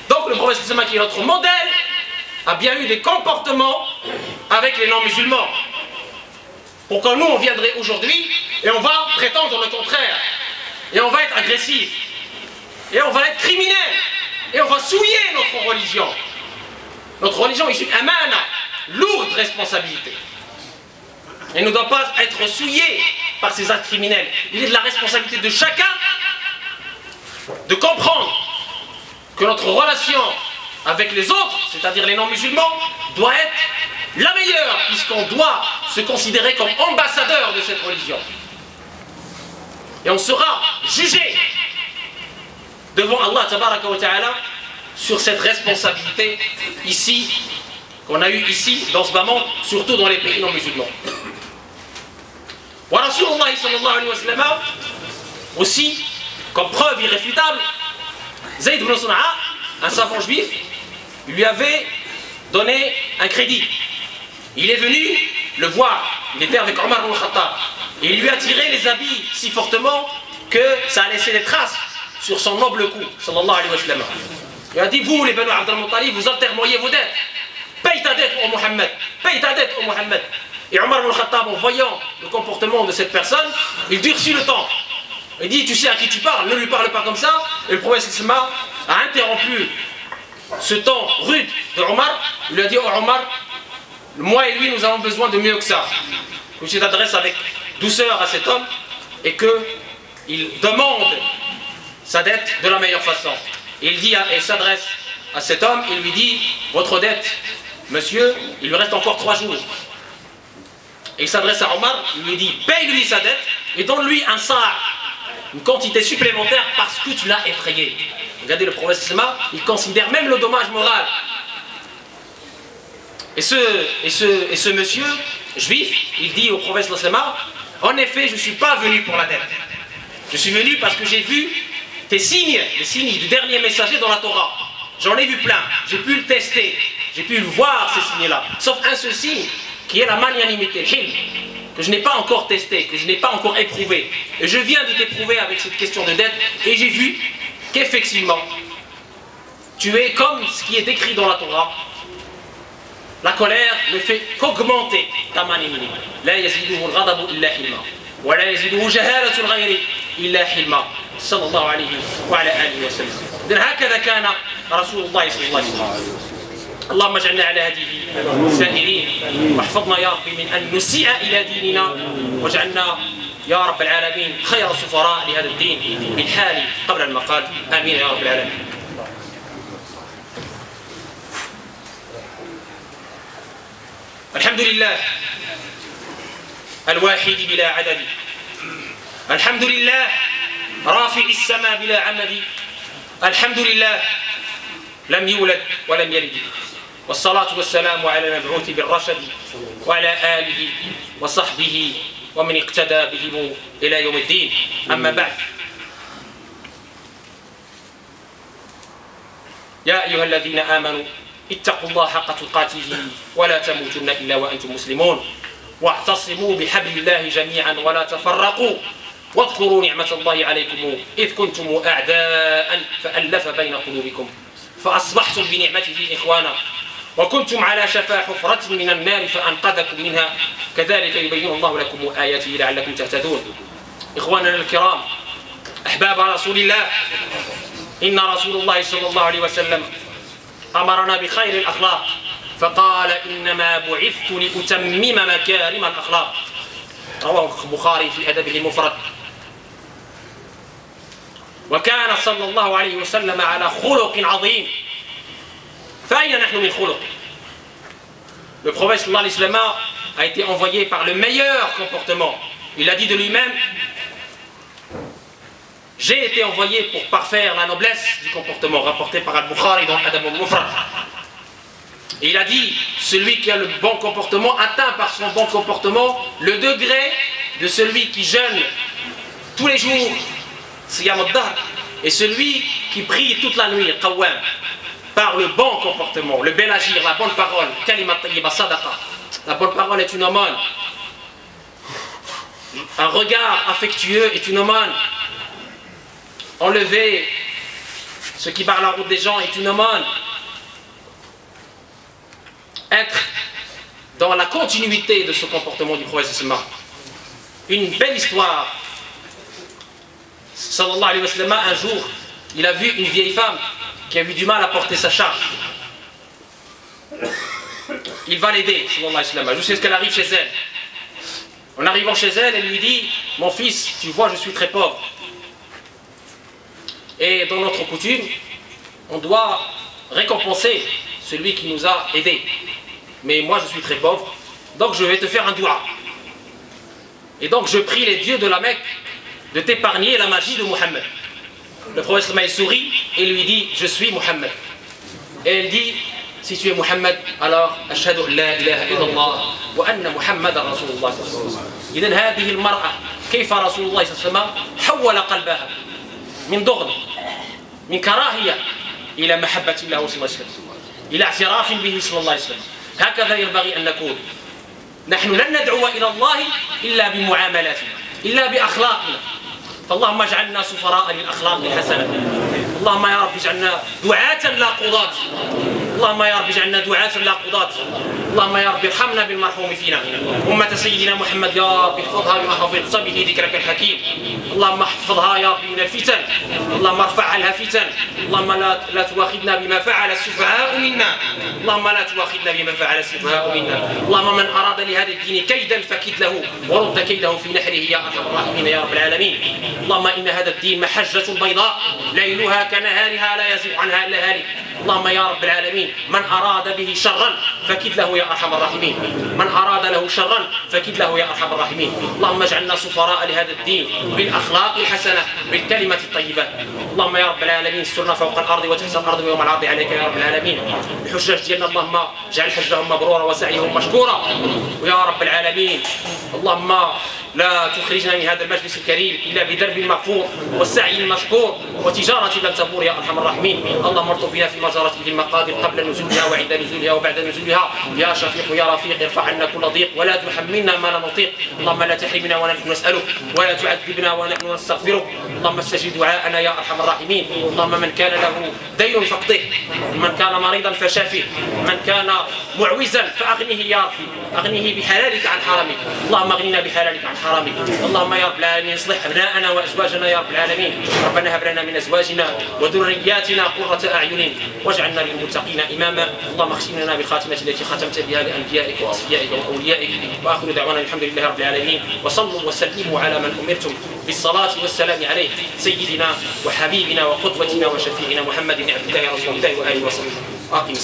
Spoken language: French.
Donc le prophète qui est notre modèle a bien eu des comportements avec les non-musulmans. Pourquoi nous on viendrait aujourd'hui et on va prétendre le contraire, et on va être agressif, et on va être criminel, et on va souiller notre religion. Notre religion est une amana, lourde responsabilité. Elle ne doit pas être souillée par ces actes criminels. Il est de la responsabilité de chacun de comprendre que notre relation avec les autres, c'est-à-dire les non-musulmans, doit être la meilleure, puisqu'on doit se considérer comme ambassadeur de cette religion. Et on sera jugé devant Allah tabaraka wa ta'ala sur cette responsabilité ici, qu'on a eue ici, dans ce bas monde, surtout dans les pays non-musulmans. Wa Rasulullah sallallahu alayhi wa sallam, aussi, comme preuve irréfutable, Zayd ibn Sun'a, un savant juif, lui avait donné un crédit. Il est venu le voir, il était avec Omar ibn Khattab, et il lui a tiré les habits si fortement que ça a laissé des traces sur son noble cou, sallallahu alayhi wa sallam. Il a dit, vous les Banu Abd al-Muttalib, vous entermoyez vos dettes. Paye ta dette au Mohammed, paye ta dette au Mohammed. Et Omar ibn Khattab, en voyant le comportement de cette personne, il durcit le temps. Il dit, tu sais à qui tu parles, ne lui parle pas comme ça. Et le prophète a interrompu ce temps rude de Omar. Il lui a dit, oh Omar, moi et lui, nous avons besoin de mieux que ça. Que tu t'adresses avec douceur à cet homme et qu'il demande sa dette de la meilleure façon. Et il s'adresse à cet homme, il lui dit, votre dette, monsieur, il lui reste encore 3 jours. Et il s'adresse à Omar, il lui dit, paye-lui sa dette et donne-lui un sa', une quantité supplémentaire parce que tu l'as effrayé. Regardez le prophète, il considère même le dommage moral. Et ce monsieur juif, il dit au prophète, en effet, je ne suis pas venu pour la dette. Je suis venu parce que j'ai vu tes signes, les signes du dernier messager dans la Torah. J'en ai vu plein, j'ai pu le tester, j'ai pu le voir ces signes-là. Sauf un seul signe, qui est la magnanimité, le hilm, que je n'ai pas encore testé, que je n'ai pas encore éprouvé. Et je viens de t'éprouver avec cette question de dette, et j'ai vu qu'effectivement, tu es comme ce qui est décrit dans la Torah. La colère ne fait qu'augmenter ta magnanimité. La yaziduhu al-ghadabu illa hilma. Wa la yaziduhu jahalatu al-ghayri illa hilma. صلى الله عليه وعلى آله وسلم. إذن هكذا كان رسول الله صلى الله عليه وسلم. اللهم اجعلنا على هديه سائرين واحفظنا يا رب من أن نسيء إلى ديننا واجعلنا يا رب العالمين خير سفراء لهذا الدين بالحال قبل المقال. آمين يا رب العالمين. الحمد لله الواحد بلا عدد. الحمد لله رافع السماء بلا عمد. الحمد لله لم يولد ولم يلد. والصلاة والسلام على المبعوث بالرشد وعلى آله وصحبه ومن اقتدى بهم إلى يوم الدين. أما بعد، يا أيها الذين آمنوا اتقوا الله حق تقاته ولا تموتن إلا وأنتم مسلمون واعتصموا بحبل الله جميعا ولا تفرقوا واذكروا نعمة الله عليكم إذ كنتم أعداء فألف بين قلوبكم فأصبحتم بنعمته إخوانا وكنتم على شفا حفرة من النار فأنقذكم منها كذلك يبين الله لكم آياته لعلكم تهتدون. إخواننا الكرام، أحباب رسول الله، إن رسول الله صلى الله عليه وسلم أمرنا بخير الأخلاق فقال إنما بعثت لأتمم مكارم الأخلاق. رواه البخاري في أدبه المفرد. وكان صلى الله عليه وسلم على خلق عظيم. فأين نحن من خلق؟ Le prophète sallallahu alayhi wa sallam a été envoyé par le meilleur comportement. Il a dit de lui-même, j'ai été envoyé pour parfaire la noblesse du comportement, rapporté par Al-Bukhari dans Adab al-Mufrad. Et il a dit, celui qui a le bon comportement atteint par son bon comportement le degré de celui qui jeûne tous les jours, Siyam al-Dahr, et celui qui prie toute la nuit, Qawwam, par le bon comportement, le bel agir, la bonne parole, Kalimat tayyiba sadaqa. La bonne parole est une aumône. Un regard affectueux est une aumône. Enlever ce qui barre la route des gens est une aumône. Être dans la continuité de ce comportement du prophète sallallahu alayhi wa sallam. Une belle histoire. Sallallahu alayhi wa sallam, un jour, il a vu une vieille femme qui a eu du mal à porter sa charge. Il va l'aider, sallallahu alayhi wa sallam, jusqu'à ce qu'elle arrive chez elle. En arrivant chez elle, elle lui dit: mon fils, tu vois, je suis très pauvre. Et dans notre coutume, on doit récompenser celui qui nous a aidés. Mais moi, je suis très pauvre, donc je vais te faire un doua. Et donc, je prie les dieux de la Mecque de t'épargner la magie de Muhammad. Le prophète sallallahu alayhi wa sallam sourit et lui dit: je suis Muhammad. Et elle dit: si tu es Muhammad, alors ashhadu an la ilaha illallah wa anna Muhammadan rasulullah sallallahu alayhi wa sallam. إذن هذه المرأة كيف رسول الله صلى الله عليه وسلم حول قلبها من ضغن من كراهية إلى محبة الله صلى الله عليه وسلم، إلى اعتراف به صلى الله عليه وسلم. هكذا ينبغي أن نكون. نحن لن ندعو إلى الله إلا بمعاملاتنا، إلا بأخلاقنا. فاللهم اجعلنا سفراء للأخلاق الحسنة. اللهم يا رب اجعلنا دعاة لا قضاة. اللهم يا رب اجعلنا دعاة لا قضاة. اللهم يا رب ارحمنا بالمرحوم فينا. أمة سيدنا محمد يا رب احفظها بما حفظت به ذكرك الحكيم. اللهم احفظها يا رب من الفتن. اللهم ارفع عنها فتن. اللهم لا تواخذنا بما فعل السفهاء منا. اللهم لا تواخذنا بما فعل السفهاء منا. اللهم من أراد لهذا الدين كيدا فكد له ورد كيده في نحره يا أرحم الراحمين يا رب العالمين. اللهم إن هذا الدين محجة بيضاء ليلها كنهارها لا يزيغ عنها إلا هالك. اللهم يا رب العالمين من أراد به شرا فكد له يا أرحم الراحمين. من أراد له شرا فكد له يا أرحم الراحمين. اللهم اجعلنا سفراء لهذا الدين بالأخلاق الحسنة بالكلمة الطيبة. اللهم يا رب العالمين استرنا فوق الأرض وتحت الأرض ويوم العرض عليك يا رب العالمين. الحجاج ديالنا اللهم اجعل حجهم مبرورا وسعيهم مشكورا. ويا رب العالمين اللهم لا تخرجنا من هذا المجلس الكريم إلا بدرب مغفور والسعي المشكور وتجارة لن تبور يا أرحم الراحمين. اللهم ارزق بنا في مجارة المقادر قبل نزولها وعند نزولها وبعد نزولها. يا شفيق يا رفيق ارفع عنا كل ضيق ولا تحملنا ما لا نطيق. اللهم لا تحرمنا ونحن نسألك ولا تعذبنا ونحن نستغفرك. اللهم استجب دعاءنا يا أرحم الراحمين. اللهم من كان له دين فاقضه، من كان مريضا فشافه، من كان معوزا فأغنه يا ربي، أغنه بحلالك عن حرامك. اللهم اغننا بحلالك عن حرامك. اللهم يا رب العالمين اصلح أبناءنا وأزواجنا يا رب العالمين. ربنا هب لنا من أزواجنا وذرياتنا قرة أعين واجعلنا للمتقين إماما. اللهم اختم لنا بالخاتمة التي ختمت بها لأنبيائك وأصفيائك وأوليائك. وآخر دعوانا الحمد لله رب العالمين. وصلوا وسلموا على من أمرتم بالصلاة والسلام عليه سيدنا وحبيبنا وقدوتنا وشفيعنا محمد عبد الله رسول الله وآله وصحبه. آمين.